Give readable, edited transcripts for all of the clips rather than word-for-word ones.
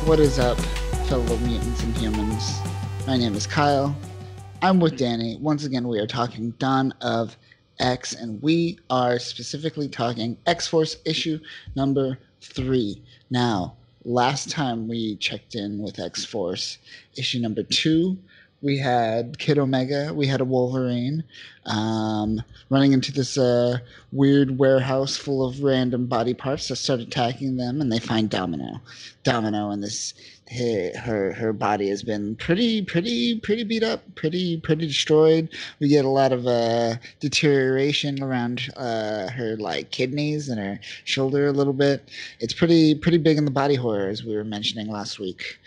What is up, fellow mutants and humans? My name is Kyle. I'm with Danny. Once again, we are talking Dawn of X, and we are specifically talking X Force issue number 3. Now, last time we checked in with X Force, issue number 2, we had Kid Omega, we had a Wolverine, running into this weird warehouse full of random body parts that start attacking them, and they find Domino. Domino and this her body has been pretty beat up, pretty destroyed. We get a lot of deterioration around her like kidneys and her shoulder a little bit. It's pretty big in the body horror, as we were mentioning last week.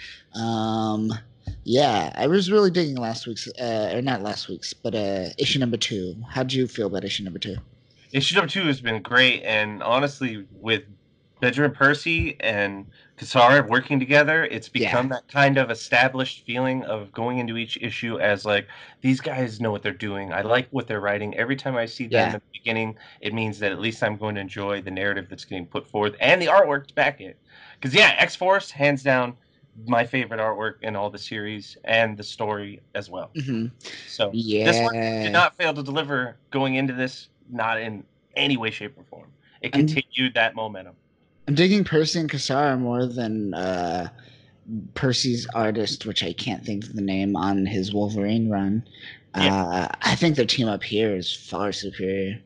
Yeah, I was really digging last week's, or not last week's, but issue number 2. How'd you feel about issue number 2? Issue number 2 has been great, and honestly, with Benjamin Percy and Cassara working together, it's become that kind of established feeling of going into each issue as like, these guys know what they're doing. I like what they're writing. Every time I see them at the beginning, it means that at least I'm going to enjoy the narrative that's getting put forth and the artwork to back it. Because yeah, X-Force, hands down, my favorite artwork in all the series and the story as well. So this one did not fail to deliver going into this, not in any way, shape, or form. It continued that momentum. I'm digging Percy and Cassara more than Percy's artist, which I can't think of the name, on his Wolverine run. I think their team up here is far superior.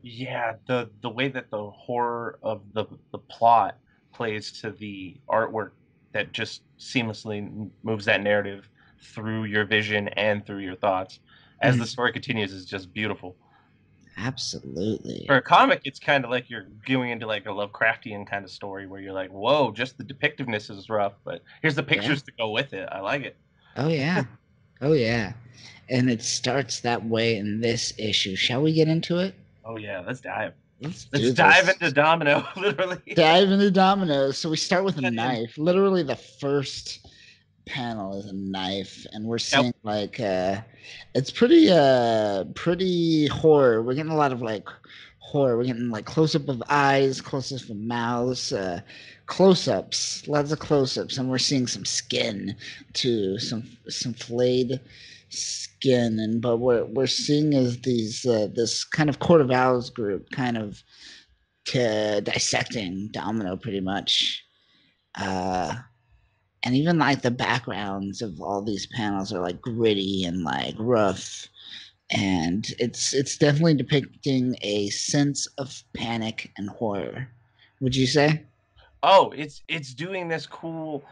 Yeah, the way that the horror of the plot plays to the artwork that just seamlessly moves that narrative through your vision and through your thoughts as the story continues is just beautiful. Absolutely. For a comic, it's kind of like you're going into like a Lovecraftian kind of story where you're like, whoa, just the depictiveness is rough, but here's the pictures to go with it. I like it. Oh, yeah. Oh, yeah. And it starts that way in this issue. Shall we get into it? Oh, yeah. Let's dive. Let's dive into Domino, literally. Dive into Domino. So we start with a knife. Literally, the first panel is a knife, and we're seeing like it's pretty horror. We're getting a lot of like horror. We're getting like close up of eyes, close up of mouths, close-ups, lots of close-ups, and we're seeing some skin too, some flayed skin. And but what we're seeing is these this kind of Court of Owls group kind of dissecting Domino pretty much. And even like the backgrounds of all these panels are like gritty and like rough, and it's definitely depicting a sense of panic and horror. Would you say? Oh, it's doing this cool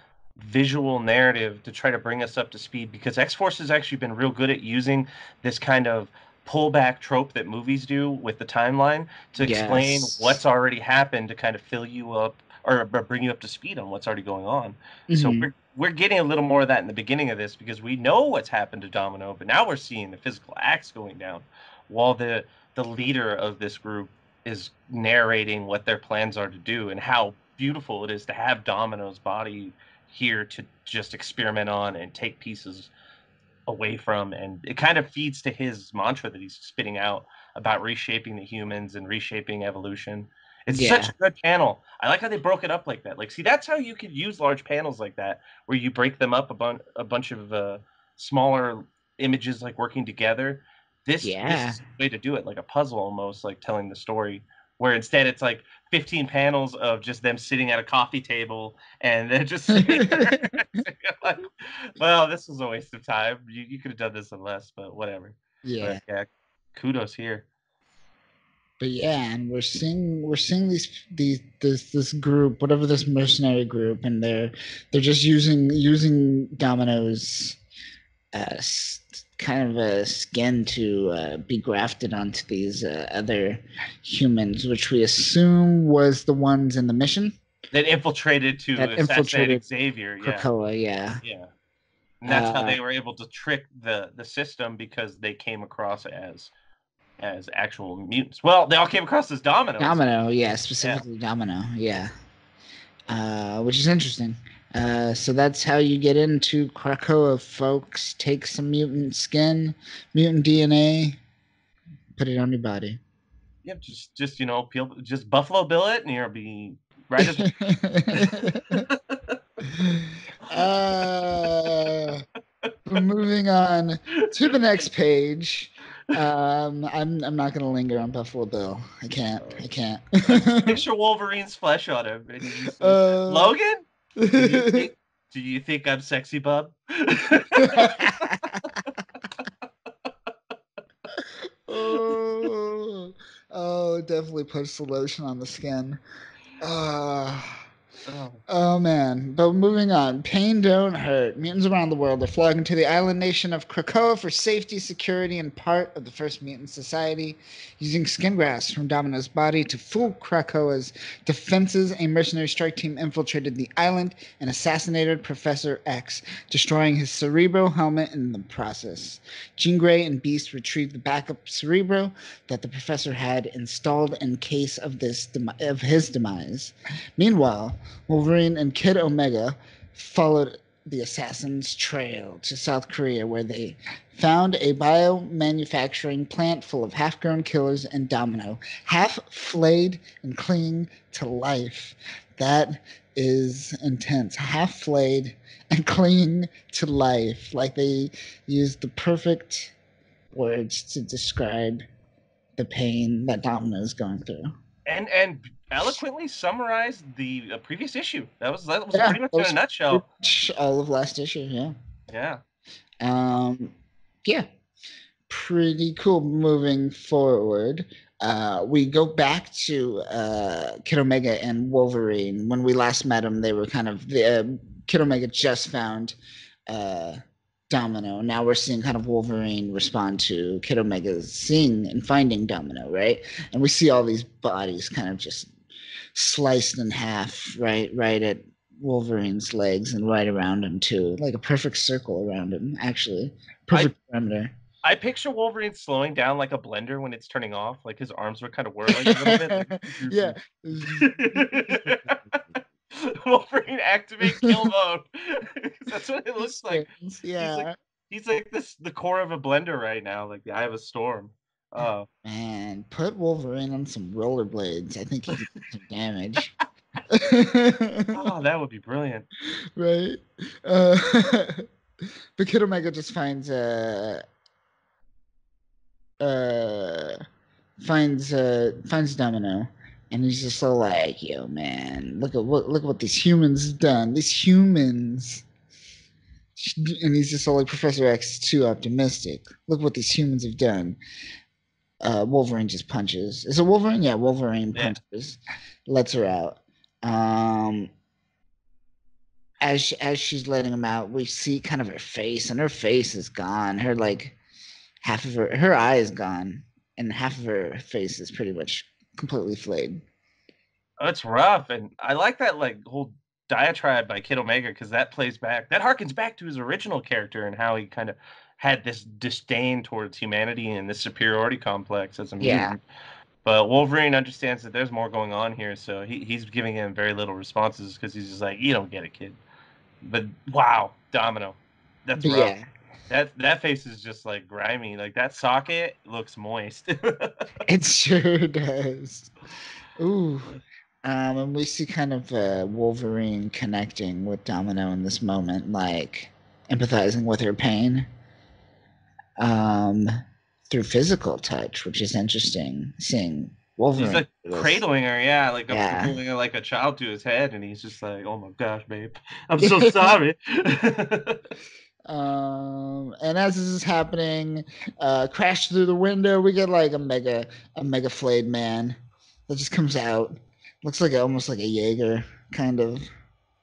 visual narrative to try to bring us up to speed, because X-Force has actually been real good at using this kind of pullback trope that movies do with the timeline to explain what's already happened to kind of fill you up or bring you up to speed on what's already going on. So we're getting a little more of that in the beginning of this because we know what's happened to Domino, but now we're seeing the physical acts going down while the leader of this group is narrating what their plans are to do and how beautiful it is to have Domino's body here to just experiment on and take pieces away from, and it kind of feeds to his mantra that he's spitting out about reshaping the humans and reshaping evolution. It's such a good panel. I like how they broke it up like that. Like, see, that's how you could use large panels like that, where you break them up a bunch of smaller images like working together. This is the way to do it, like a puzzle almost, like telling the story, where instead it's like 15 panels of just them sitting at a coffee table and they're just sitting there. Like, well, this was a waste of time. You could have done this in less, but whatever. Yeah. But yeah, kudos here. But yeah, and we're seeing this group, whatever this mercenary group, and they're just using Domino's kind of a skin to be grafted onto these other humans, which we assume was the ones in the mission that infiltrated Xavier. Krakoa, yeah. And that's how they were able to trick the system, because they came across as actual mutants. Well, they all came across as Domino. Specifically Domino, which is interesting. So that's how you get into Krakoa, folks. Take some mutant skin, mutant DNA, put it on your body. Yep, just Buffalo Bill it, and you'll be right as To the next page. I'm not gonna linger on Buffalo Bill. I can't. I can't. I just picture Wolverine's flesh on him, and he just says, uh, "Logan, do you think do you think I'm sexy, bub?" oh, oh, definitely puts the lotion on the skin. Uh, Oh. Oh man, but moving on. Pain don't hurt. Mutants around the world are flocking to the island nation of Krakoa for safety, security, and part of the first mutant society. Using skin grafts from Domino's body to fool Krakoa's defenses, a mercenary strike team infiltrated the island and assassinated Professor X, destroying his Cerebro helmet in the process. Jean Grey and Beast retrieved the backup Cerebro that the professor had installed in case of his demise. Meanwhile, Wolverine and Kid Omega followed the assassin's trail to South Korea, where they found a biomanufacturing plant full of half grown killers and Domino, half flayed and clinging to life. That is intense. Half flayed and clinging to life. Like they used the perfect words to describe the pain that Domino is going through. And eloquently summarized the previous issue. That was Yeah, pretty much that in a was pretty nutshell. much all of last issue. Yeah. Yeah. Um, yeah, pretty cool. Moving forward, we go back to Kid Omega and Wolverine. When we last met them, they were kind of Kid Omega just found uh, Domino. Now we're seeing kind of Wolverine respond to Kid Omega seeing and finding Domino, right? And we see all these bodies kind of just sliced in half, right at Wolverine's legs and right around him too, like a perfect circle around him. Actually, I perfect perimeter. I picture Wolverine slowing down like a blender when it's turning off, like his arms were kind of whirling a little bit. Like Yeah. Wolverine activate kill mode. That's what it He looks like. spins, He's like yeah. he's like the core of a blender right now, like the eye of a storm. Oh. Man, put Wolverine on some rollerblades. I think he could do some damage. Oh, that would be brilliant. Right? Uh, but Kid Omega just uh finds Domino, and he's just so like, yo man, look what these humans have done. These humans, and he's just so like, Professor X is too optimistic. Look what these humans have done. Wolverine just punches. Is it Wolverine? Yeah, Wolverine Yeah. punches, lets her out. Um, as she's letting him out, we see kind of her face, and her face is gone. Her like half of her eye is gone, and half of her face is pretty much completely flayed. Oh, it's rough, and I like that like whole diatribe by Kid Omega because that plays back that harkens back to his original character and how he kind of had this disdain towards humanity and this superiority complex as a Yeah, mutant. But Wolverine understands that there's more going on here, so he's giving him very little responses because he's just like, you don't get it, kid. But wow, Domino, that's but rough. yeah, That face is just like grimy. Like that socket looks moist. it sure does. Ooh. And we see kind of Wolverine connecting with Domino in this moment, like empathizing with her pain um, through physical touch, which is interesting. Seeing He's Wolverine like do this. cradling her, yeah, like up to Yeah. holding her like a child to his head, and he's just like, "Oh my gosh, babe, I'm so sorry." And as this is happening, crash through the window, we get like a mega flayed man that just comes out. Looks like almost like a Jaeger, kind of.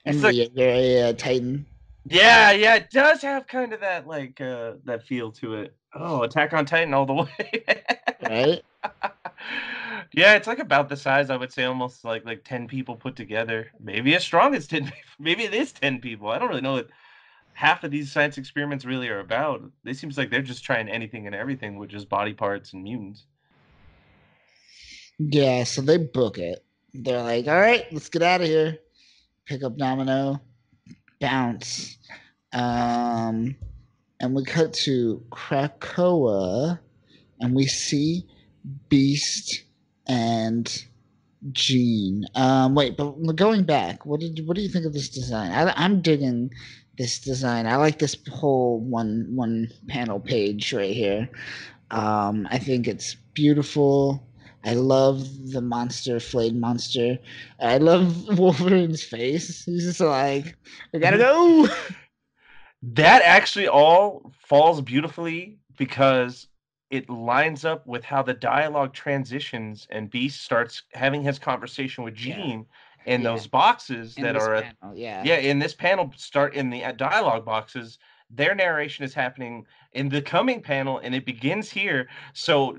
It's Remember like, Jaeger, Titan, yeah, it does have kind of that like that feel to it. Oh, Attack on Titan all the way. right? Yeah, it's like about the size I would say, almost like 10 people put together. Maybe as strong as 10 people. Maybe it is 10 people. I don't really know what half of these science experiments really are about. It seems like they're just trying anything and everything with just body parts and mutants. Yeah, so they book it. They're like, all right, let's get out of here. Pick up Domino, bounce. Um, and we cut to Krakoa, and we see Beast and Jean. Wait, but going back, what do you think of this design? I'm digging this design. I like this whole one panel page right here. I think it's beautiful. I love the monster, flayed monster. I love Wolverine's face. He's just like, I gotta go. That actually all falls beautifully because it lines up with how the dialogue transitions and Beast starts having his conversation with Yeah, Jean in yeah. those boxes In that this are panel, yeah, yeah, in this panel start in the dialogue boxes. Their narration is happening in the coming panel and it begins here. So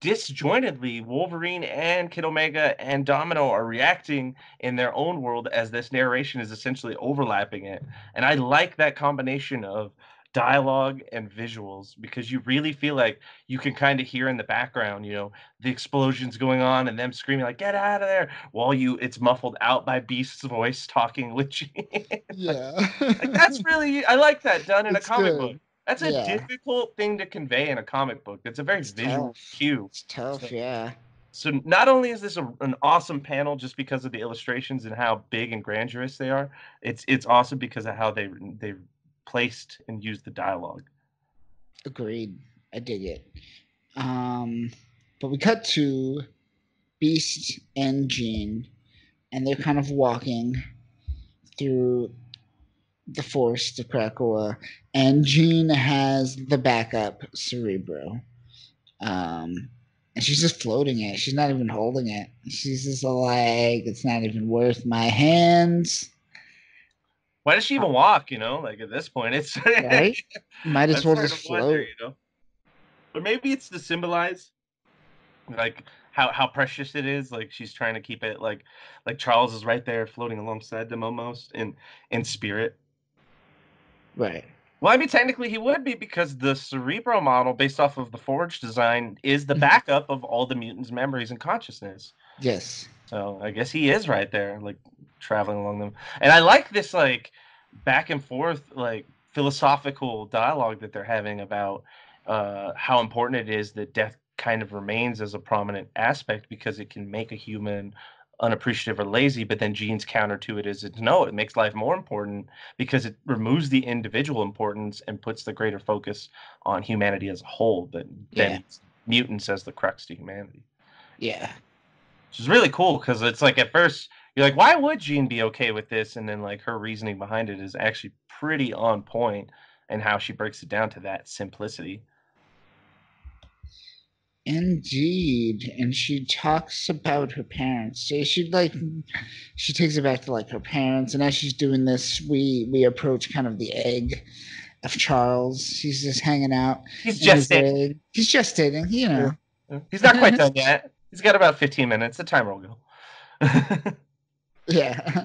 disjointedly, Wolverine and Kid Omega and Domino are reacting in their own world as this narration is essentially overlapping it. And I like that combination of dialogue and visuals because you really feel like you can kind of hear in the background, the explosions going on and them screaming like "Get out of there!" while it's muffled out by Beast's voice talking with Jean. like, yeah. like that's really I like that done in a It's comic book. good. That's a Yeah, difficult thing to convey in a comic book. It's a very it's visual tough. cue. It's tough. So, Yeah, so not only is this an awesome panel just because of the illustrations and how big and grandiose they are, it's awesome because of how they placed and used the dialogue. agreed. I dig it. Um, but we cut to Beast and Jean, and they're kind of walking through the forest of Krakoa, and Jean has the backup Cerebro. Um, and she's just floating it. She's not even holding it. She's just like, it's not even worth my hands. Why does she even walk? Like at this point, it's Right? Might I'm as well starting just to wonder. float. But maybe it's to symbolize like how precious it is. Like she's trying to keep it like Charles is right there floating alongside them almost in spirit. Right. Well, I mean, technically he would be because the Cerebro model, based off of the Forge design, is the backup of all the mutants' memories and consciousness. Yes. So I guess he is right there, like traveling along them. And I like this like back and forth, like philosophical dialogue that they're having about how important it is that death kind of remains as a prominent aspect because it can make a human unappreciative or lazy. But then Gene's counter to it is it's no, it makes life more important because it removes the individual importance and puts the greater focus on humanity as a whole. But Yeah. then mutants as the crux to humanity. Yeah. Which is really cool because it's like at first you're like, why would Jean be okay with this? And then like her reasoning behind it is actually pretty on point and how she breaks it down to that simplicity. Indeed. And she talks about her parents. She takes it back to like her parents, and as she's doing this, we approach kind of the egg of Charles. He's just hanging out He's in just his it. egg. He's gestating, you Yeah. know. Yeah. He's not quite done yet. He's got about 15 minutes. The timer will go. Yeah.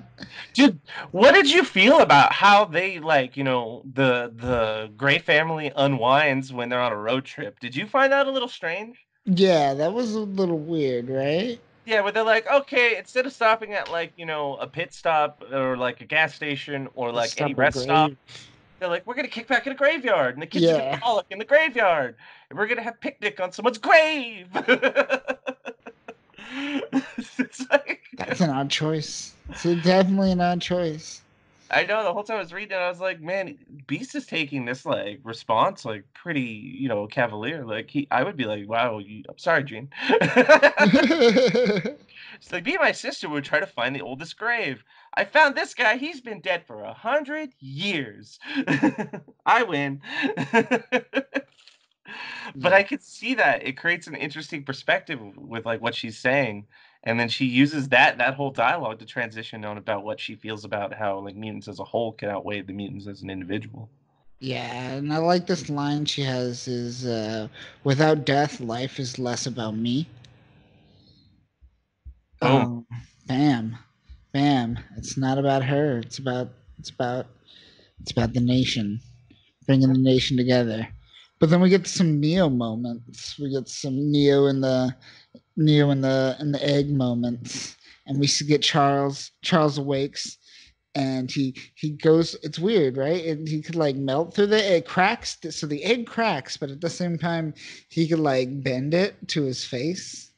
Dude, what did you feel about how they like, the Gray family unwinds when they're on a road trip? Did you find that a little strange? Yeah, that was a little weird, right? Yeah, where they're like, okay, instead of stopping at like, a pit stop or like a gas station or Let's like any stop a rest stop, grave. they're like, we're gonna kick back in a graveyard and the kids are gonna Yeah. frolic in the graveyard and we're gonna have picnic on someone's grave. It's like That's an odd choice. It's definitely an odd choice. I know the whole time I was reading it, I was like, man, Beast is taking this like response like pretty, cavalier. Like I would be like, wow, I'm sorry, Gene. It's like me and my sister would try to find the oldest grave. I found this guy. He's been dead for 100 years. I win. But Yeah. I could see that it creates an interesting perspective with like what she's saying, and then she uses that whole dialogue to transition on about what she feels about how like mutants as a whole can outweigh the mutants as an individual. Yeah, and I like this line she has is without death, life is less about me. Boom. Um, bam, bam. It's not about her. It's about it's about the nation, bringing the nation together. But then we get some Neo moments. We get some Neo in the egg moments, and we get Charles. Charles awakes, and he goes. It's weird, right? And he could like melt through the egg, cracks. So the egg cracks, but at the same time, he could like bend it to his face.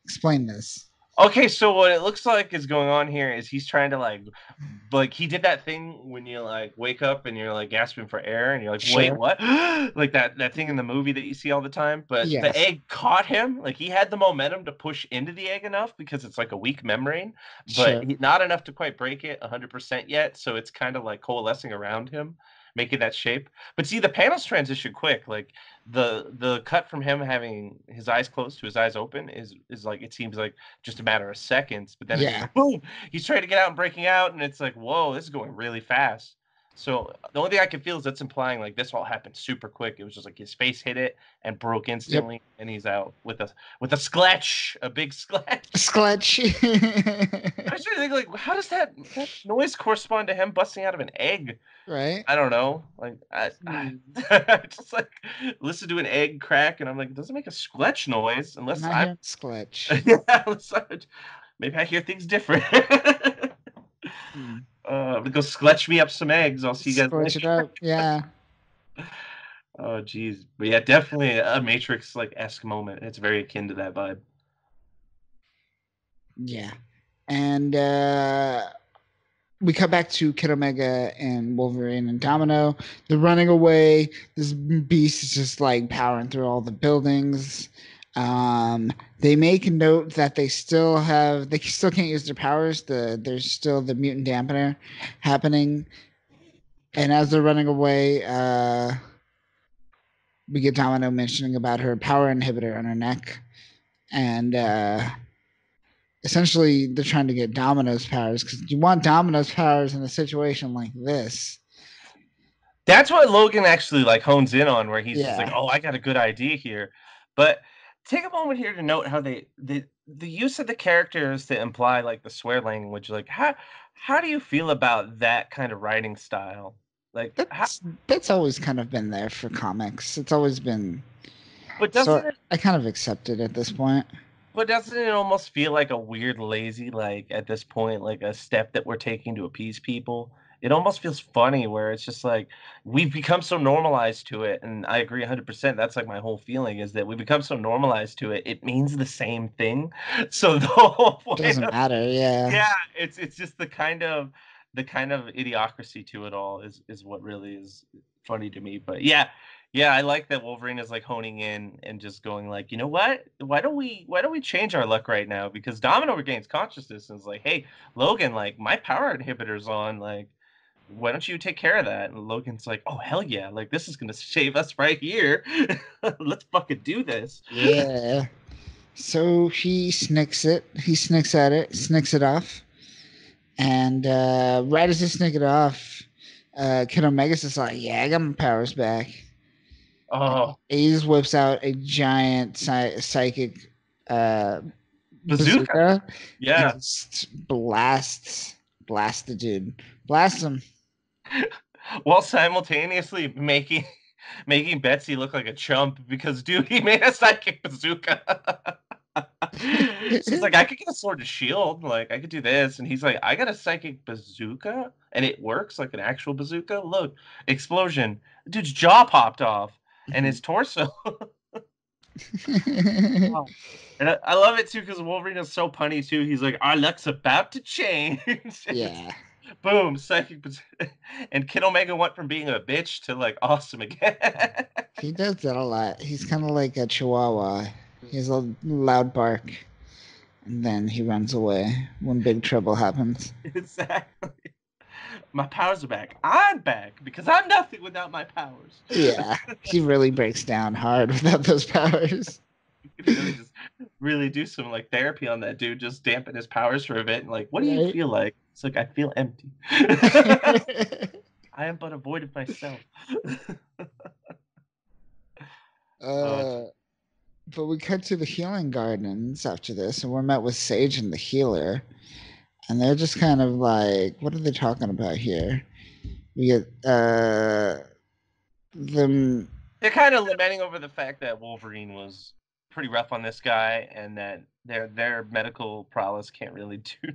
Explain this. Okay, so what it looks like is going on here is he's trying to like he did that thing when you like wake up and you're like gasping for air and you're like, wait, Sure. what? Like that thing in the movie that you see all the time. But the Yes. egg caught him. Like he had the momentum to push into the egg enough because it's like a weak membrane, but Sure. not enough to quite break it 100% yet. So it's kind of like coalescing around him, making that shape. But see, the panels transition quick. Like the cut from him having his eyes closed to his eyes open is like it seems like just a matter of seconds, but then it's just Yeah. like boom, he's trying to get out and breaking out, and it's like, whoa, this is going really fast. So the only thing I can feel is that's implying like this all happened super quick. It was just like his face hit it and broke Yep. instantly, and he's out with a skletch, a big skletch. Skletch. I was trying to think like how does that noise correspond to him busting out of an egg? Right? I don't know. Like Hmm. I just like listen to an egg crack, and I'm like, it doesn't make a skletch noise I'm unless not I hearing skletch. yeah, maybe I hear things different. Hmm. Go skletch me up some eggs. I'll see you guys Skletch later. it up. Yeah. Oh, geez. But yeah, definitely a Matrix like esque moment. It's very akin to that vibe. Yeah. And we cut back to Kid Omega and Wolverine and Domino. They're running away. This beast is just like powering through all the buildings. They make note that they still can't use their powers. There's still the mutant dampener happening. And as they're running away, we get Domino mentioning about her power inhibitor on her neck. And essentially, they're trying to get Domino's powers because you want Domino's powers in a situation like this. That's what Logan actually like hones in on, where he's just like, Yeah. "Oh, I got a good idea here." But take a moment here to note how the use of the characters to imply like the swear language. Like, how do you feel about that kind of writing style? Like, how, That's always kind of been there for comics. It's always been but so doesn't it I kind of accept it at this point. But doesn't it almost feel like a weird, lazy, like at this point, like a step that we're taking to appease people? It almost feels funny where it's just like we've become so normalized to it. And I agree 100%. That's like my whole feeling is that we become so normalized to it. It means the same thing. So the whole point Doesn't of matter, yeah. yeah, it's just the kind of idiocracy to it all is what really is funny to me. But yeah, yeah, I like that Wolverine is like honing in and just going like, you know what? Why don't we change our luck right now? Because Domino regains consciousness and is like, hey, Logan, like my power inhibitor's on, like why don't you take care of that? And Logan's like, oh hell yeah, like this is gonna save us right here. Let's fucking do this. Yeah. So he snicks at it, snicks it off. And right as he snick it off, Kid Omega's just like, yeah, I got my powers back. Oh, He just whips out a giant psychic uh, bazooka. bazooka and Yeah. just blast the dude, blast him. While simultaneously making Betsy look like a chump because dude, he made a psychic bazooka. She's like, I could get a sword to shield, like I could do this, and he's like, I got a psychic bazooka, and it works like an actual bazooka. Look, explosion. Dude's jaw popped off, and his torso. Oh. And I love it too because Wolverine is so punny too. He's like, our luck's about to change. Yeah, Boom, psychic. And Kid Omega went from being a bitch to like awesome again. he does that a lot. He's kind of like a chihuahua. He has a loud bark, and then he runs away when big trouble happens. Exactly. My powers are back. I'm back because I'm nothing without my powers. Yeah, he really breaks down hard without those powers. You could really just really do some like therapy on that dude, just dampen his powers for a bit and like, what do you Right? feel like? It's like I feel empty. I am but a void of myself. Oh, uh, but we cut to the healing gardens after this, and we're met with Sage and the healer, and they're just kind of like, what are they talking about here? We get them. they're kind of lamenting over the fact that Wolverine was pretty rough on this guy, and that their medical prowess can't really do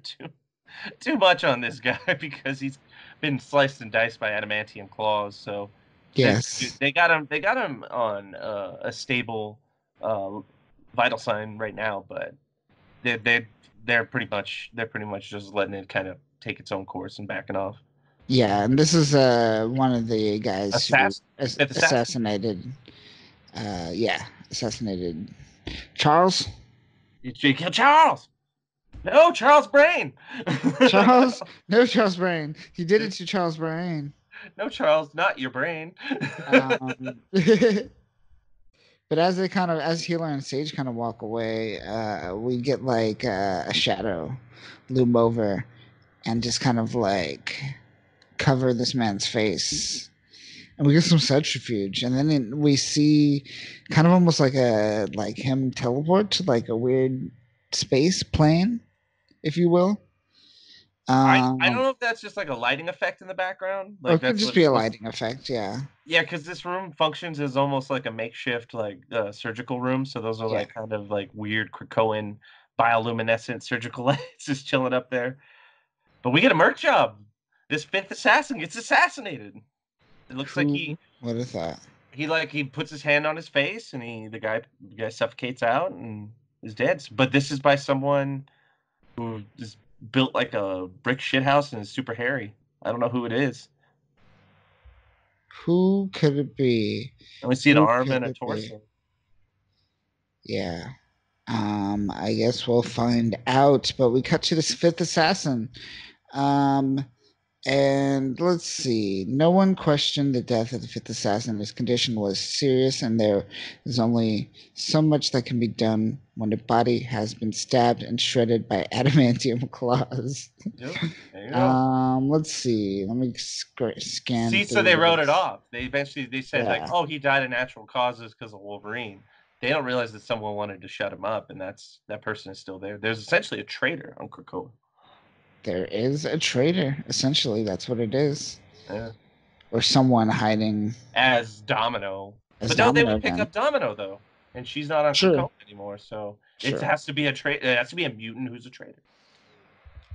too much on this guy because he's been sliced and diced by adamantium claws. So Yes. they got him on a stable uh, vital sign right now, but they they're pretty much just letting it kind of take its own course and backing off. Yeah, and this is one of the guys who Fifth assassin. assassinated. Yeah, assassinated Charles. You kill Charles. No, Charles Brain. Charles, no Charles Brain. He did it to Charles Brain. No, Charles, not your brain. But as as Healer and Sage kind of walk away, we get like a shadow loom over and just kind of like cover this man's face. And we get some subterfuge, and then we see kind of almost like him teleport to like a weird space plane, if you will. I don't know if that's just like a lighting effect in the background. Or Like it could that's just what be it's a supposed to. lighting effect, yeah. Yeah, because this room functions as almost like a makeshift like surgical room. So those are Yeah. like kind of like weird Krakoan bioluminescent surgical lights just chilling up there. But we get a merc job. This fifth assassin gets assassinated. It looks like Who would have thought? he puts his hand on his face and the guy suffocates out and is dead. But this is by someone who is built like a brick shithouse and is super hairy. I don't know who it is. Who could it be? And we see an Who arm could and a it be? torso. Yeah. I guess we'll find out. But we cut to this fifth assassin. Um, And let's see. No one questioned the death of the fifth assassin. His condition was serious, and there is only so much that can be done when the body has been stabbed and shredded by adamantium claws. Yep. There you go. Let's see. Let me scan See, so through they wrote it this. off. They said like, Yeah, oh, he died of natural causes because of Wolverine. They don't realize that someone wanted to shut him up, and that person is still there. There's essentially a traitor on Krakoa. there is a traitor. Essentially, that's what it is. Yeah. Or someone hiding As Domino. as But no, they Domino would pick again. up Domino though, and she's not on Sure, Krakoa anymore. So it sure. has to be It has to be a mutant who's a traitor.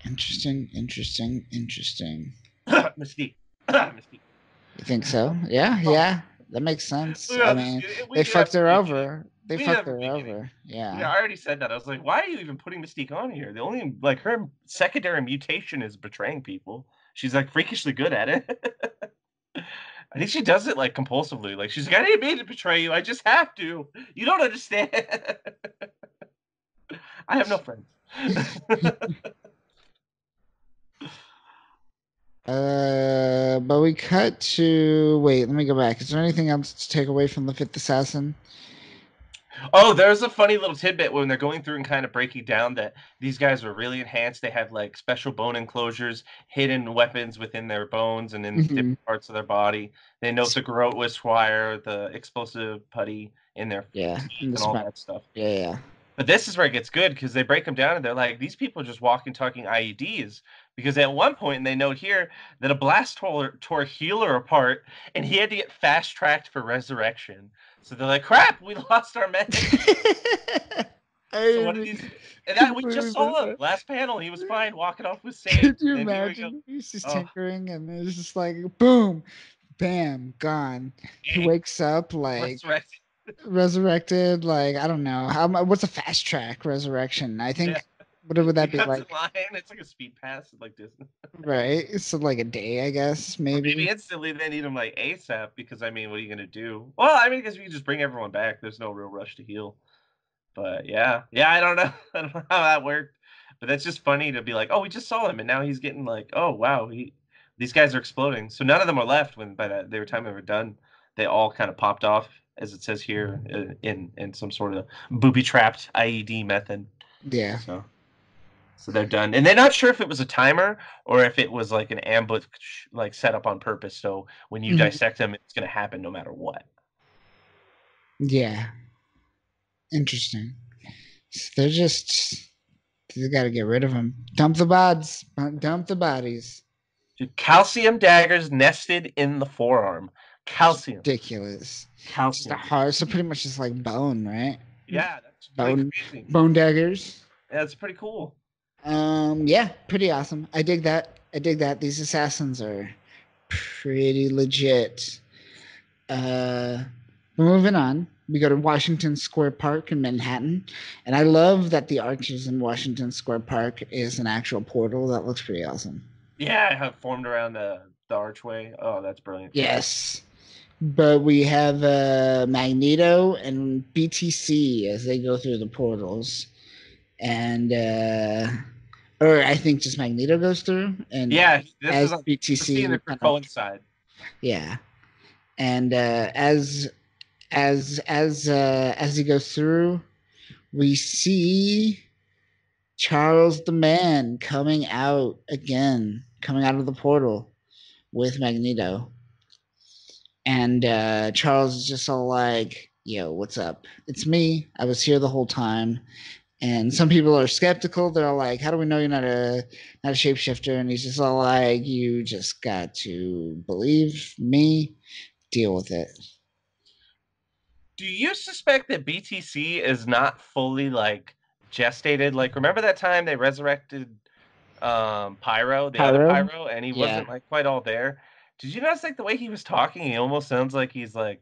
Interesting, interesting, interesting. Mystique. Mystique. You think so? Yeah, Oh, yeah. That makes sense. we I have this. mean, We they need to have fucked the her beginning. over. They We need to fucked have a her beginning. over. Yeah, Yeah. I already said that. I was like, why are you even putting Mystique on here? The only like her secondary mutation is betraying people. She's like freakishly good at it. I think she does it like compulsively. Like she's like, I didn't mean to betray you. I just have to. You don't understand. I have no friends. But we cut to wait. Let me go back. Is there anything else to take away from the fifth assassin? Oh, there's a funny little tidbit when they're going through and kind of breaking down that these guys are really enhanced. They have like special bone enclosures, hidden weapons within their bones and in Hmm. different parts of their body. They note the garrote wire, the explosive putty in their Yeah, teeth, in and this all map. that stuff. Yeah, yeah. But this is where it gets good because they break them down and they're like, these people are just walking, talking IEDs. Because at one point, and they note here that a blast tore Healer apart and he had to get fast tracked for resurrection. So they're like, crap, we lost our medic. So what did I these? And that we just completely missed saw him that. last panel. He was fine walking off with Sage. Could you And here we go. imagine? He's just Oh, tinkering, and it's just like boom, bam, gone. He dang. wakes up like Resurrected. resurrected. Like I don't know what's a fast track resurrection. I Yeah. think what would He that be cuts in like? line. It's like a speed pass like Disney. Right, so like a day, I guess, Or maybe maybe. instantly they need him like ASAP because I mean, what are you gonna do? Well, I mean, because you can just bring everyone back. There's no real rush to heal. But yeah, I don't know. I don't know how that worked. But that's just funny to be like, oh, we just saw him, and now he's getting like, oh wow, these guys are exploding. So none of them are left when by that time they were done. They all kind of popped off, as it says here, in some sort of booby trapped IED method. Yeah. So they're done, and they're not sure if it was a timer or if it was like an ambush, like set up on purpose. So when you Mhm. dissect them, it's going to happen no matter what. Yeah. Interesting. So they got to get rid of them. Dump the bods. Dump the bodies. Dude, calcium daggers nested in the forearm. It's Calcium, ridiculous. Just a calcium. hard, so pretty much just like bone, right? Yeah, that's really Bone, crazy. bone daggers. Yeah, that's pretty cool. Yeah, pretty awesome. I dig that. I dig that. These assassins are pretty legit. Uh, moving on. We go to Washington Square Park in Manhattan, and I love that the arches in Washington Square Park is an actual portal. That looks pretty awesome. Yeah, I have formed around the archway. Oh, that's brilliant. Yes. But we have Magneto and BTC as they go through the portals. And or I think just Magneto goes through, and Yeah, this is as we're seeing BTC it kind of, coincide. yeah, and as he goes through, we see Charles the Man coming out of the portal with Magneto, and Charles is just all like, "Yo, what's up? It's me. I was here the whole time." And some people are skeptical. They're all like, "How do we know you're not a shapeshifter?" And he's just all like, "You just got to believe me. Deal with it." Do you suspect that BTC is not fully like gestated? Like, remember that time they resurrected Pyro, the other Pyro? Pyro, and he Yeah. wasn't like quite all there? Did you notice like the way he was talking? He almost sounds like he's like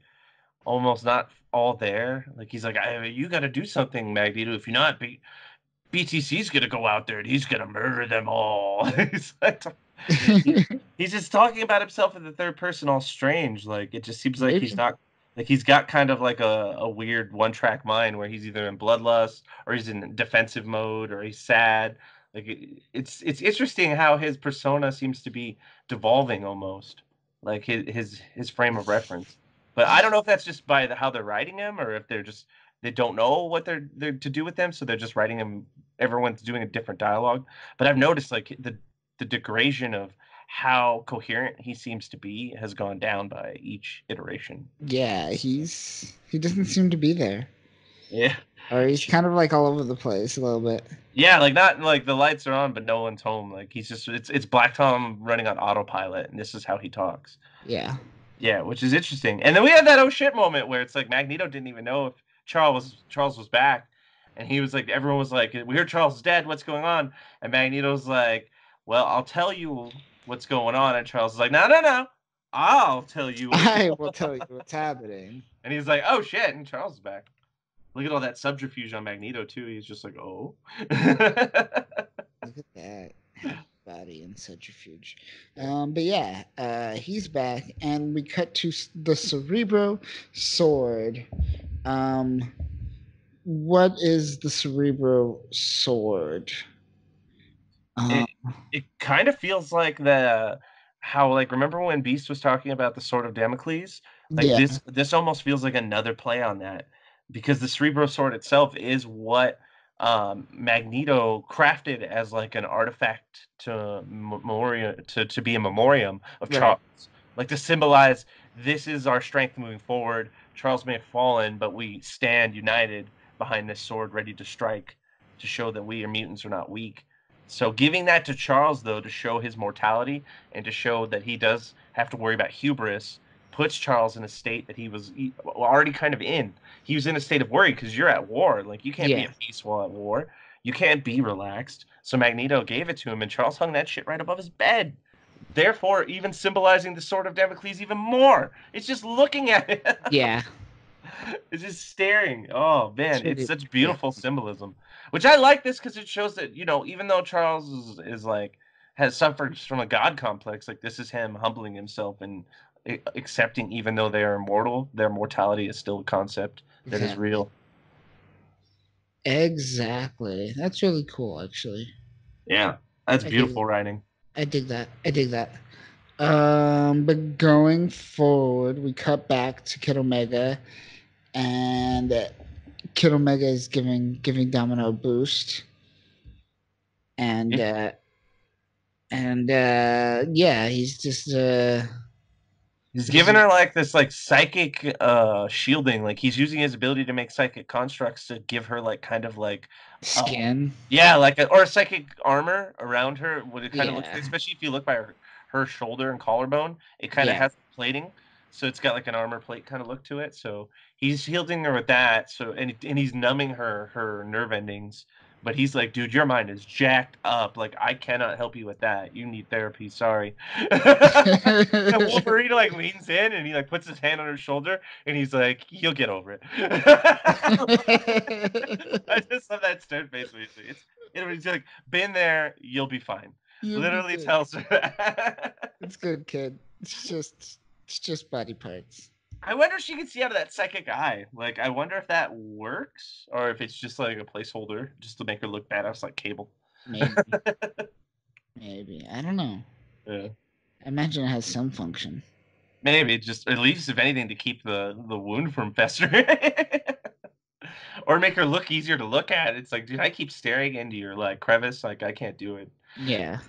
almost not all there. Like he's like, "You got to do something, Magneto. If you're not, BTC's gonna go out there and he's gonna murder them all." He's like, he, he's just talking about himself in the third person, all strange. Like it just seems like he's Maybe. not like he's got kind of like a weird one track mind where he's either in bloodlust or he's in defensive mode or he's sad. Like it's interesting how his persona seems to be devolving almost, like his frame of reference. But I don't know if that's just by how they're writing him or if they don't know what they're to do with them, so they're just writing him. Everyone's doing a different dialogue. But I've noticed like the degradation of how coherent he seems to be has gone down by each iteration. Yeah, he doesn't seem to be there. Yeah. Or he's kind of like all over the place a little bit. Yeah, like not like the lights are on, but no one's home. Like he's just it's Black Tom running on autopilot, and this is how he talks. Yeah. Yeah, which is interesting. And then we had that oh shit moment where it's like Magneto didn't even know if Charles was back, and he was like, everyone was like, "We heard Charles is dead. What's going on?" And Magneto's like, "Well, I'll tell you what's going on." And Charles is like, "No, no, no, I'll tell you what's I going will on." tell you what's happening. And he's like, "Oh shit!" And Charles is back. Look at all that subterfuge on Magneto too. He's just like, "Oh." Look at that. Half body and centrifuge. But yeah, he's back, and we cut to the Cerebro sword. Um, what is the Cerebro sword? Um, It it kind of feels like the how like remember when Beast was talking about the sword of Damocles? Like yeah, this almost feels like another play on that because the Cerebro sword itself is what Magneto crafted as like an artifact to memoriam to be a memoriam of right. Charles, like to symbolize this is our strength moving forward. Charles may have fallen, but we stand united behind this sword, ready to strike, to show that we are mutants are not weak. So giving that to Charles, though, to show his mortality and to show that he does have to worry about hubris, puts Charles in a state that he was already kind of in. He was in a state of worry because you're at war. Like you can't be Yeah, at peace while at war. You can't be relaxed. So Magneto gave it to him, and Charles hung that shit right above his bed. Therefore, even symbolizing the sword of Damocles even more. It's just looking at it. yeah. It's just staring. Oh It's man, it's really, such yeah, beautiful symbolism. Which I like this because it shows that, even though Charles is like has suffered from a god complex, like this is him humbling himself and accepting even though they are immortal, their mortality is still a concept that is exactly, real. exactly. That's really cool, actually. Yeah. That's I dig, beautiful writing. I dig that. I dig that. But going forward, we cut back to Kid Omega, and Kid Omega is giving Domino a boost, and Yeah. yeah, he's just He's he's giving her like this like psychic shielding. Like he's using his ability to make psychic constructs to give her like kind of like skin. yeah, like or a psychic armor around her. What it kind of looks Yeah, like, especially if you look by her shoulder and collarbone, it kind of yeah, has plating. So it's got like an armor plate kind of look to it. So he's shielding her with that. So and he's numbing her nerve endings But he's like, dude, your mind is jacked up. Like, I cannot help you with that. You need therapy. Sorry. And Wolverine like leans in and he like puts his hand on her shoulder and he's like, you'll get over it. I just love that stern face. It was like, been there, you'll be fine. You'll be Literally good. tells her that. It's good, kid. It's just body parts. I wonder if she can see out of that psychic eye. Like, I wonder if that works or if it's just like a placeholder just to make her look badass like Cable. Maybe. Maybe. I don't know. Yeah. I imagine it has some function. Maybe just at least if anything to keep the wound from festering. Or make her look easier to look at. It's like, dude, I keep staring into your like crevice, like I can't do it. Yeah.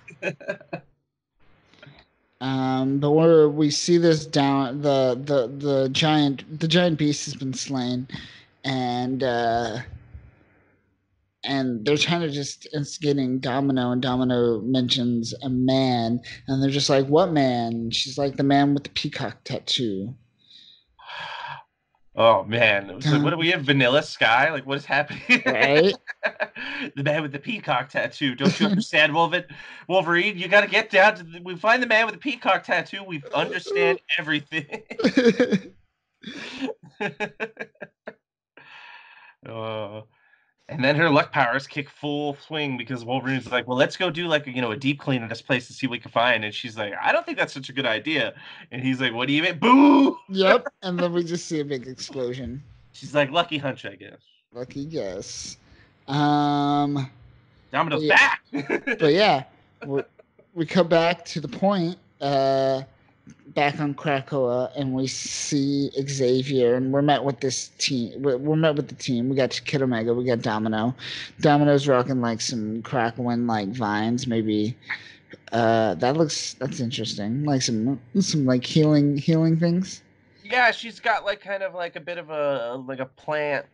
But we see this down the giant beast has been slain, and they're trying to just instigating Domino, and Domino mentions a man, and they're just like, "What man?" And she's like, "The man with the peacock tattoo." Oh man. So what do we have? Vanilla Sky? Like what is happening? Right? The man with the peacock tattoo. Don't you understand, Wolverine? You gotta get down to we find the man with the peacock tattoo, we understand everything. uh, and then her luck powers kick full swing because Wolverine's like, well, let's go do like a deep clean in this place to see what we can find. And she's like, I don't think that's such a good idea. And he's like, what do you mean? Boo! Yep. And then we just see a big explosion. She's like, lucky hunch, I guess. Lucky guess. Domino's yeah, back. But yeah, we come back to the point. Back on Krakoa, and we see Xavier, and we're met with this team. We're met with the team. We got Kid Omega, we got Domino. Domino's rocking like some crackling like vines, maybe. That's interesting. Like some like healing things. Yeah, she's got like kind of like a bit of a plant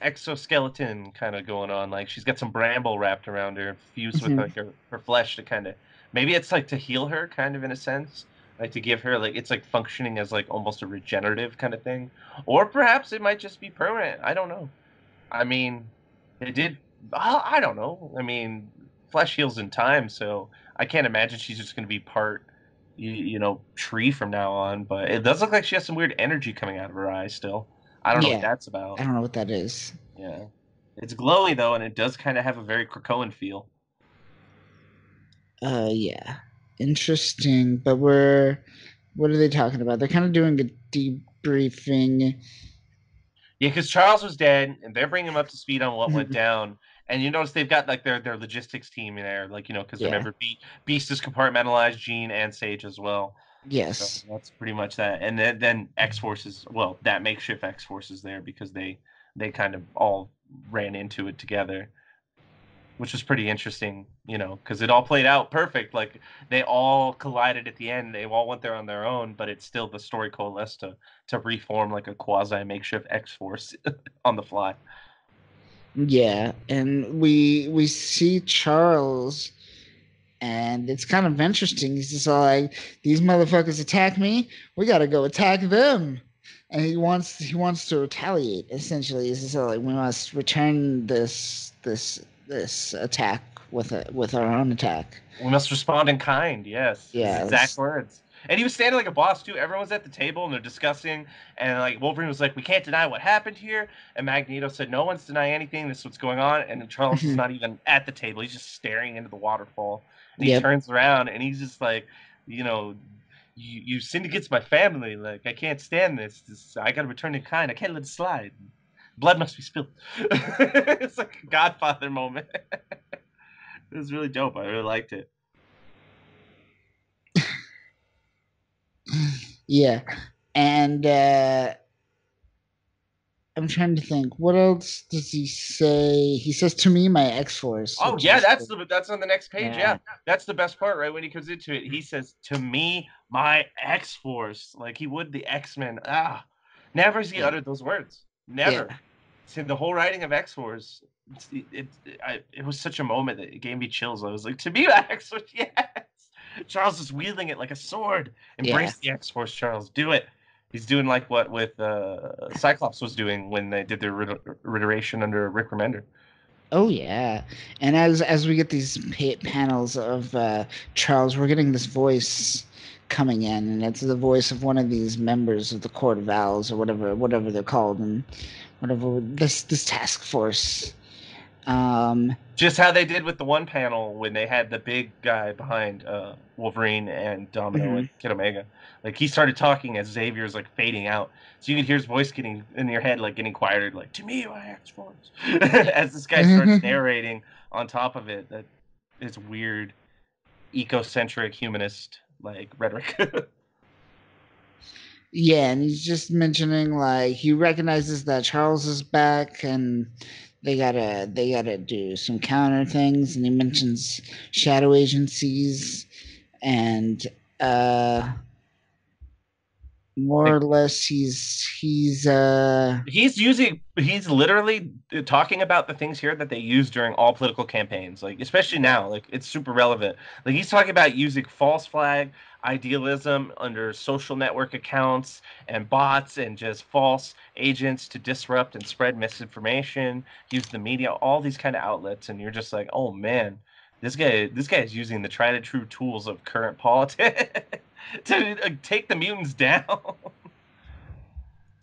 exoskeleton kind of going on. Like she's got some bramble wrapped around her, fused with like her flesh to kind of maybe it's like to heal her, kind of in a sense. Like to give her like it's like functioning as like almost a regenerative kind of thing, or perhaps it might just be permanent. I don't know. I mean, it did. I don't know. I mean, flesh heals in time, so I can't imagine she's just going to be part, tree from now on. But it does look like she has some weird energy coming out of her eyes still. I don't know what Yeah, that's I about. don't know what that is. Yeah, it's glowy though, and it does kind of have a very Krakoan feel. Yeah, interesting. But what are they talking about? They're kind of doing a debriefing. Yeah, because Charles was dead, and they're bringing him up to speed on what went down. And you notice they've got like their logistics team in there, like because Yeah. remember, Beast is compartmentalized, Jean and Sage as well. So Yes. that's pretty much that. And then X Forces, well, that makeshift X Force is there because they kind of all ran into it together, which was pretty interesting, because it all played out perfect. Like they all collided at the end. They all went there on their own, but it's still the story coalesced to reform like a quasi makeshift X Force on the fly. Yeah, and we see Charles, and it's kind of interesting. He's just all like, "These motherfuckers attack me. We got to go attack them." And he wants to retaliate. Essentially, he's just all like, "We must return this attack with our own attack." We must respond in kind. Yes, his Yeah, exact words. And he was standing like a boss too. Everyone's at the table and they're discussing. And like Wolverine was like, "We can't deny what happened here." And Magneto said, "No one's denying anything. This is what's going on." And Charles is not even at the table. He's just staring into the waterfall. And he yep. turns around and he's just like, you sinned against my family. Like I can't stand this. I got to return in kind. I can't let it slide. Blood must be spilled. It's like a Godfather moment. It was really dope. I really liked it. Yeah, and I'm trying to think. What else does he say? He says to me, my X Force. Oh yeah, that's on the next page. Yeah. Yeah, that's the best part, right when he comes into it. He says, "To me, my X Force," like he would the X-Men. Never has he uttered those words. Never. Yeah. See, the whole writing of X Force, it was such a moment that it gave me chills. I was like, "To me, my X Force, yes." Charles is wielding it like a sword. Embrace the X Force, Charles. Do it. He's doing like what with Cyclops was doing when they did their reiteration under Rick Remender. Oh yeah, and as we get these panels of Charles, we're getting this voice coming in, and it's the voice of one of these members of the Court of Owls or whatever they're called, and whatever this task force. Um, Just how they did with the one panel when they had the big guy behind Wolverine and Domino mhm. and Kid Omega. Like he started talking as Xavier's like fading out, so you could hear his voice getting in your head, like getting quieter, like "To me, my X Force," as this guy starts narrating on top of it. That is weird, ecocentric, humanist like rhetoric. Yeah, and he's just mentioning like he recognizes that Charles is back and they gotta do some counter things, and he mentions shadow agencies and uh more Like or less he's literally talking about the things here that they use during all political campaigns, like especially now, like it's super relevant. Like he's talking about using false flag idealism under social network accounts and bots and just false agents to disrupt and spread misinformation, use the media, all these kind of outlets, and you're just like, oh man, this guy is using the tried and true tools of current politics to take the mutants down.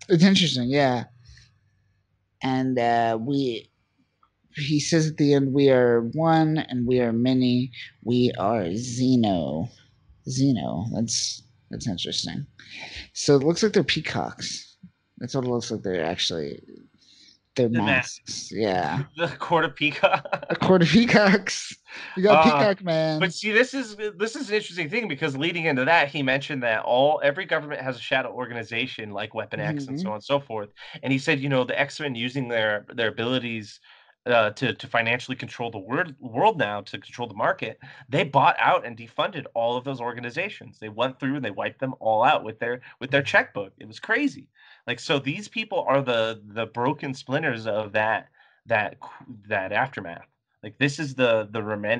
it's interesting, yeah. And we he says at the end, we are one and we are many. We are Xeno. Xeno. That's interesting. So it looks like they're peacocks. That's what it looks like. They're actually they're The masks. Yeah, the court of a peacock. quarter peacocks. We got uh Peacock Man. but see, this is an interesting thing because leading into that, he mentioned that every government has a shadow organization like Weapon X and so Hmm. on and so forth. And he said, the X-Men using their abilities to financially control the world now, to control the market, they bought out and defunded all of those organizations. They went through and they wiped them all out with their checkbook. It was crazy. Like, so these people are the broken splinters of that that aftermath. Like this is the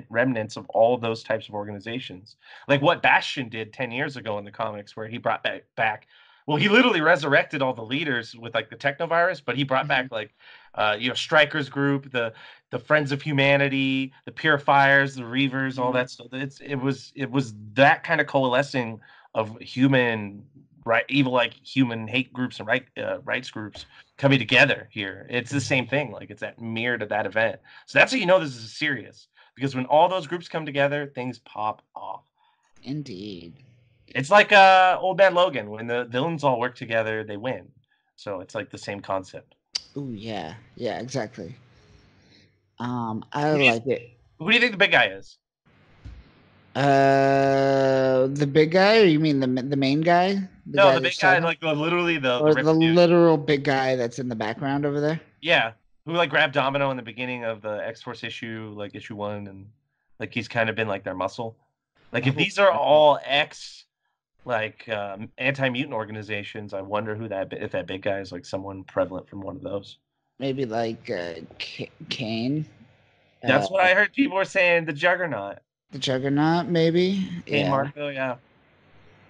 remnants of all of those types of organizations. Like what Bastion did 10 years ago in the comics, where he brought back well, he literally resurrected all the leaders with like the technovirus, but he brought back Hmm. like Strikers group, the Friends of Humanity, the Purifiers, the Reavers, all Hmm. that stuff. It was that kind of coalescing of human right evil, like human hate groups and rights groups coming together here. It's the same thing. Like it's that mirror to that event. So that's how you know this is serious. Because when all those groups come together, things pop off. Indeed. It's like Old Man Logan. When the villains all work together, they win. So it's like the same concept. Oh yeah, yeah, exactly. I Who do you, like it. who do you think the big guy is? The big guy, or you mean the main guy, the No, guy the big that's guy, talking, like literally the or the ripped dude. literal big guy that's in the background over there? Yeah, who like grabbed Domino in the beginning of the X Force issue, like issue one, and like he's kind of been like their muscle. Like if Oh, these are all X like anti-mutant organizations, I wonder who that if that big guy is like someone prevalent from one of those. maybe like Kane, uh, That's what I heard people were saying. The Juggernaut, the Juggernaut, maybe. Kane Yeah, Marco, yeah.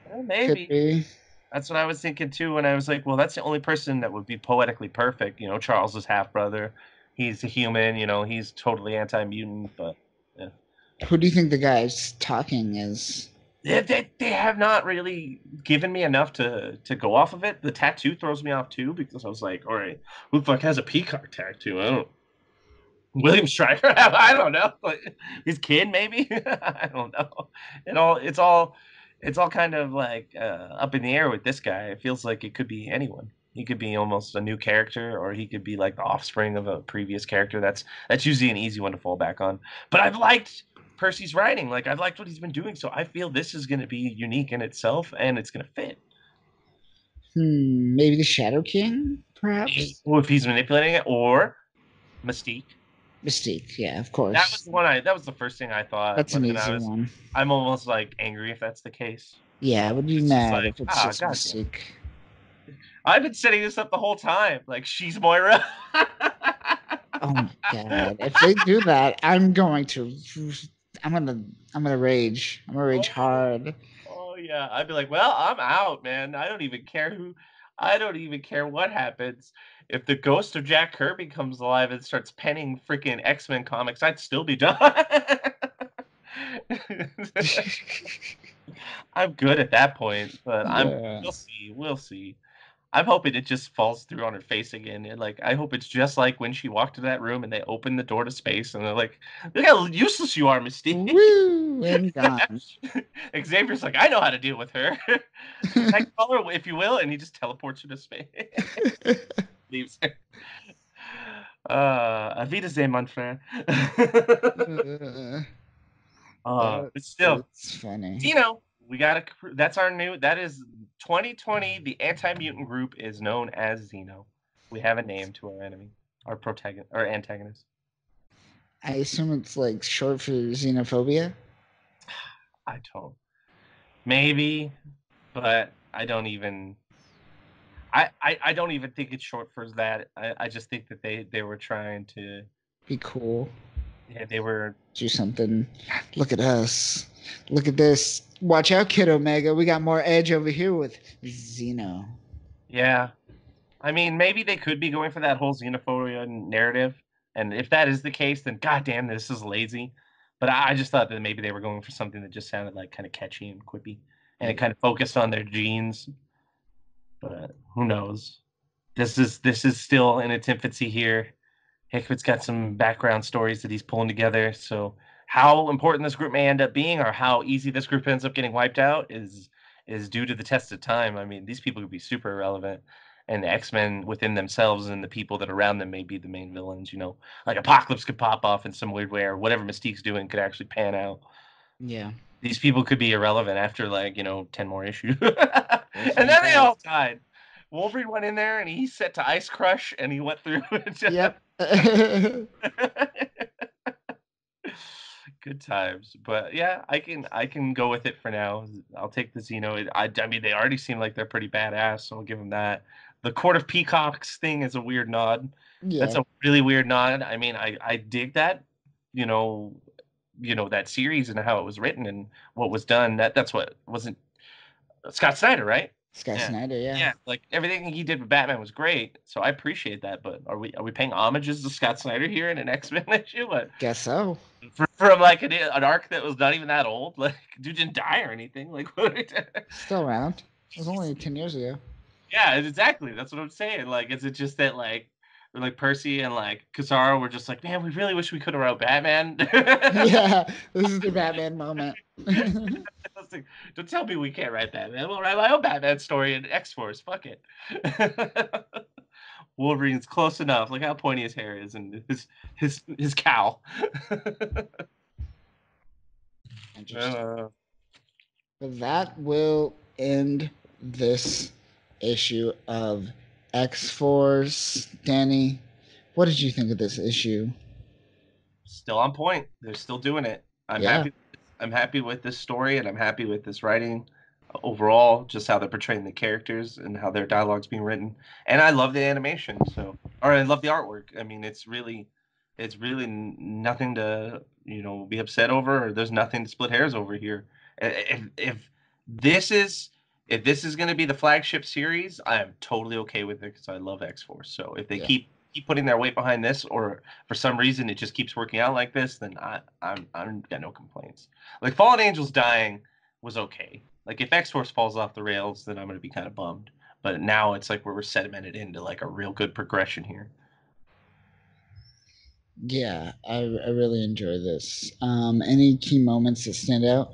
Well, could maybe. be. That's what I was thinking too. When I was like, well, that's the only person that would be poetically perfect. Charles's half brother. He's a human. He's totally anti-mutant, but yeah. Who do you think the guy's talking is? They have not really given me enough to go off of it. The tattoo throws me off too because I was like, all right, who the fuck has a peacock tattoo? I don't. William Stryker? I don't know. Like, his kid, maybe. I don't know. It's all kind of like up in the air with this guy. It feels like it could be anyone. He could be almost a new character, or he could be like the offspring of a previous character. That's usually an easy one to fall back on. But I've liked Percy's writing. Like I've liked what he's been doing, so I feel this is going to be unique in itself, and it's going to fit. Maybe the Shadow King, perhaps. Well, if he's manipulating it, or Mystique. Mystique, yeah, of That was course. the one I that was the first thing I thought, That's an but then I easy was one. I'm almost, like, angry if that's the case. Yeah, I would be It's just mad like, if it's "Ah, just goddamn it. Mystique. I've been setting this up the whole time, like, she's Moira." Oh my god! If they do that, I'm gonna, I'm gonna rage. I'm gonna rage Oh, hard. oh, yeah. I'd be like, "Well, I'm out, man. I don't even care who." I don't even care what happens. If the ghost of Jack Kirby comes alive and starts penning freaking X-Men comics, I'd still be done. I'm good at that point, but Yeah. we'll see, we'll see. I'm hoping it just falls through on her face again, and, like, I hope it's just like when she walked into that room and they opened the door to space, and they're like, "Look how useless you are, Mystique." Woo! And gone. Xavier's like, "I know how to deal with her. Nightcrawler, if you will," and he just teleports her to space. Leaves her. Auf Wiedersehen, mein Freund. Uh, But still, it's funny. Dino, we got that's our new, that is 2020, the anti-mutant group is known as Xeno. We have a name to our enemy, our protagonist, our antagonist. I assume it's like short for xenophobia. I don't. Maybe, but I don't even. I don't even think it's short for that. I just think that they were trying to. Be cool. Yeah, they were. Do something. Look at us. Look at this. Watch out, Kid Omega. We got more edge over here with Xeno. Yeah, I mean, maybe they could be going for that whole xenophobia narrative, and if that is the case, then goddamn, this is lazy. But I just thought that maybe they were going for something that just sounded like kind of catchy and quippy, and it kind of focused on their genes. But who knows? This is still in its infancy here. Hickman's got some background stories that he's pulling together. So how important this group may end up being, or how easy this group ends up getting wiped out, is due to the test of time. I mean, these people could be super irrelevant, and the X-Men within themselves and the people that are around them may be the main villains. You know, like Apocalypse could pop off in some weird way, or whatever Mystique's doing could actually pan out. Yeah. These people could be irrelevant after, like, 10 more issues. We'll And find then they out. all died. Wolverine went in there and he set to Ice Crush and he went through it. Yep. Good times. But yeah, I can go with it for now. I'll take the Xeno. I mean, they already seem like they're pretty badass, so I'll give them that. The Court of Peacocks thing is a weird nod. That's Yeah. a really weird nod. I mean, I dig that, you know, that series and how it was written and what was done. That's what wasn't Scott Snyder, right? Scott Yeah. Snyder, yeah. Yeah, like everything he did with Batman was great, so I appreciate that. But are we paying homages to Scott Snyder here in an X-Men issue? What, Guess so. from like an arc that was not even that old? Like, dude didn't die or anything. Like, what? Still around. It was only 10 years ago. Yeah, exactly. That's what I'm saying. Like, is it just that like Percy and like Casaro were just like, man, we really wish we could have wrote Batman. Yeah, this is the Batman moment. I was like, don't tell me we can't write Batman. We'll write my own Batman story in X Force. Fuck it. Wolverine's close enough. Look how pointy his hair is and his cowl. Interesting. uh, But that will end this issue of X Force. Danny, what did you think of this issue? Still on point. They're still doing it. I'm Yeah. happy. I'm happy with this story, and I'm happy with this writing overall. Just how they're portraying the characters and how their dialogue's being written, and I love the animation. Or I love the artwork. I mean, it's really nothing to be upset over, or there's nothing to split hairs over here. If this is if this is going to be the flagship series, I am totally okay with it because I love X Force. So if they Yeah. keep putting their weight behind this, or for some reason it just keeps working out like this, then I'm got no complaints. Like Fallen Angels dying was okay. Like if X Force falls off the rails, then I'm gonna be kind of bummed. But now it's like we're sedimented into like a real good progression here. Yeah, I really enjoy this. Any key moments that stand out?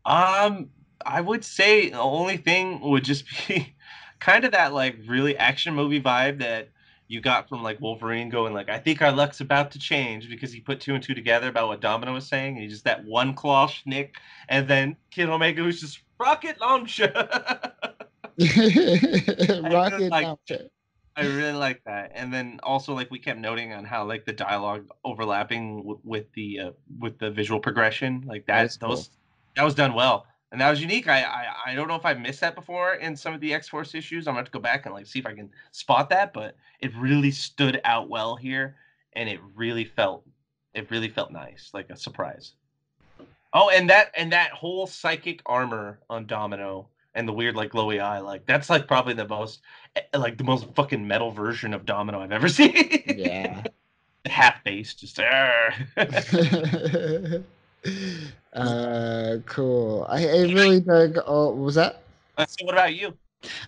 Um, I would say the only thing would just be kind of that like really action movie vibe that you got from like Wolverine going like, I think our luck's about to change because he put two and two together about what Domino was saying, and he just that one claw schnick, and then Kid Omega was just rocket launcher. I really Rocket like launcher. I really like that, and then also like we kept noting on how like the dialogue overlapping with the visual progression, like That was that cool. that was done well, and that was unique. I don't know if I've missed that before in some of the X Force issues. I'm gonna have to go back and like see if I can spot that, but it really stood out well here, and it really felt nice, like a surprise. Oh, and that whole psychic armor on Domino and the weird like glowy eye. Like that's like probably the most fucking metal version of Domino I've ever seen. Yeah. Half bass, just Cool. I really dug all. Was that? So what about you?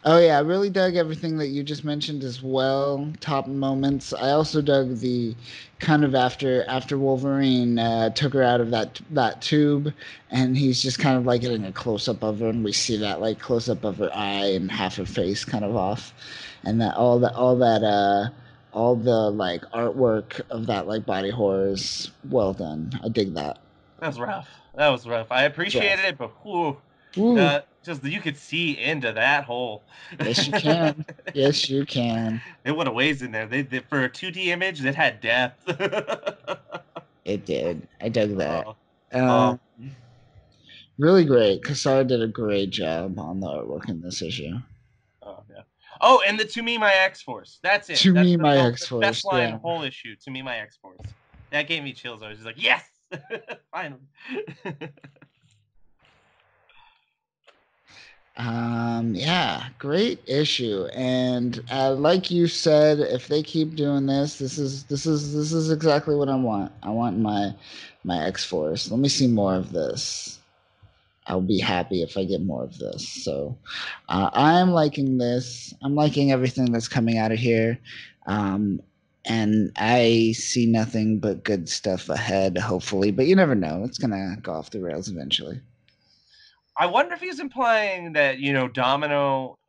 Oh yeah, I really dug everything that you just mentioned as well. Top moments. I also dug the kind of after Wolverine took her out of that tube, and he's just kind of like getting a close up of her, and we see that like close up of her eye and half her face kind of off, and all the like artwork of that like body horror is well done. I dig that. That was rough. That was rough. I It's appreciated rough. it, but whew, Ooh, just you could see into that hole. yes you can. Yes you can. It would have ways in there. They for a 2D image that had depth. It did. I dug that. Oh, Um, oh, really great. Cassar did a great job on the artwork in this issue. oh, yeah. Oh, and the To Me My X Force. That's it. To That's me, my the best X-Force. line Yeah. whole issue. To Me My X Force. That gave me chills. I was just like, yes, finally. Yeah, great issue. And like you said, if they keep doing this, this is exactly what I want. I want my X-Force. Let me see more of this. I'll be happy if I get more of this. So I'm liking this. I'm liking everything that's coming out of here. Um, and I see nothing but good stuff ahead, hopefully. But you never know. It's going to go off the rails eventually. I wonder if he's implying that, Domino,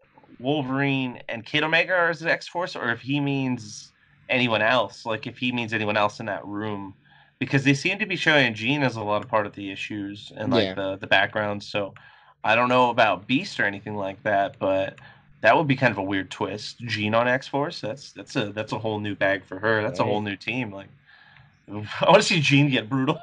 Wolverine, and Kid Omega are his X Force, or if he means anyone else. Like if he means anyone else in that room, because they seem to be showing Jean as a lot of part of the issues and like Yeah. the background. So I don't know about Beast or anything like that, but that would be kind of a weird twist. Jean on X Force. That's a whole new bag for her. That's a whole Right. new team. Like I want to see Jean get brutal.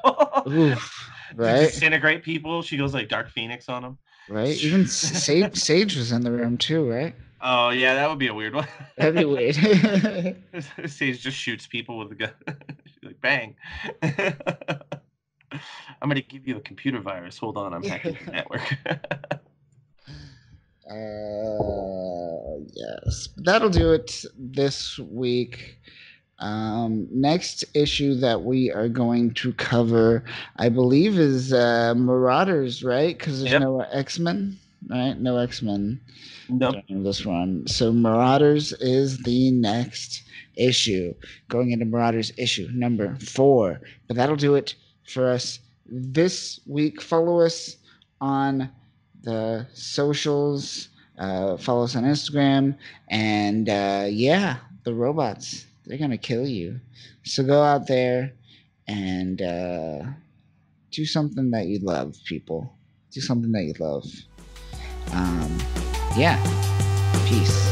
Oof. To Right. disintegrate people. She goes like Dark Phoenix on them. Right. Even Sage was in the room too, right? Oh yeah, that would be a weird one. That'd be weird. Sage just shoots people with a gun. Like bang. I'm gonna give you a computer virus. Hold on, I'm hacking your network. Yes. That'll do it this week. Next issue that we are going to cover, I believe, is Marauders, right? Because there's Yep. no X-Men, right? No X-Men Nope. during this run. So Marauders is the next issue. Going into Marauders issue number 4. But that'll do it for us this week. Follow us on the socials. Follow us on Instagram. And yeah, the robots, they're going to kill you. So go out there and do something that you love, people. Do something that you love. Yeah. Peace.